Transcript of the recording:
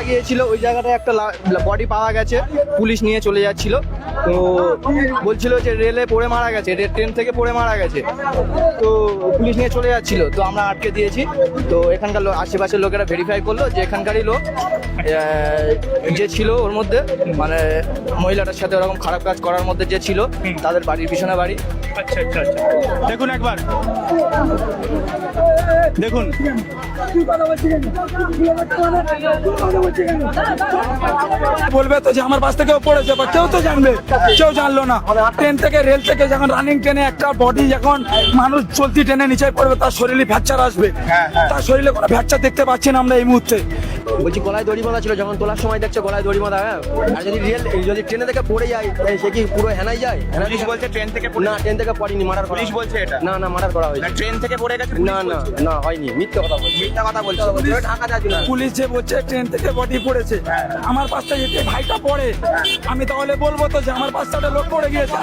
গিয়েছিল, ওই জায়গাটায় একটা বডি পাওয়া গেছে, পুলিশ নিয়ে চলে যাচ্ছিল। তো বলছিল যে রেলে পড়ে মারা গেছে, ট্রেন থেকে পড়ে মারা গেছে। তো পুলিশ নিয়ে চলে যাচ্ছিল, তো আমরা আটকে দিয়েছি। তো এখানকার আশেপাশের লোকেরা ভেরিফাই করলো যে এখানকারই লোক যে ছিল ওর মধ্যে, মানে মহিলাটার সাথে ওরকম খারাপ কাজ করার মধ্যে যে ছিল, তাদের বাড়ির পিছনে বাড়ি। আচ্ছা আচ্ছা আচ্ছা, দেখুন একবার দেখুন। বলবে তো যে আমার বাস থেকেও পড়েছে, বা কেউ তো জানবে, কেউ জানলো না। ট্রেন থেকে, রেল থেকে যখন রানিং ট্রেনে একটা বডি, যখন মানুষ চলতি ট্রেনে নিচে পড়বে, তার শরীরে ফ্র্যাকচার আসবে। তার শরীরে কোনো ফ্র্যাকচার দেখতে পাচ্ছি না আমরা এই মুহূর্তে। বলছি গলায় দড়ি বাঁধা ছিল, যখন তোলার সময় দেখছে গলায় দড়ি বাঁধা। হ্যাঁ, আর যদি ট্রেনে থেকে পড়ে যায় সে কি পুরো হেনাই যায়? পুলিশ বলছে ট্রেন থেকে না, ট্রেন থেকে পড়েনি, মার্ডার করা। পুলিশ বলছে এটা না, মার্ডার করা হয়েছে। ট্রেন থেকে পড়ে গেছে? না না না, হয়নি, মিথ্যা কথা বলছে। মিথ্যা কথা বলছে। ঢাকা যাচ্ছিল। পুলিশ যে বলছে ট্রেন থেকে বডি পড়েছে, আমার পাশটা যেতে ভাইটা পড়ে, আমি তাহলে বলবো তো যে আমার পাশটা লোক পড়ে গিয়েছে।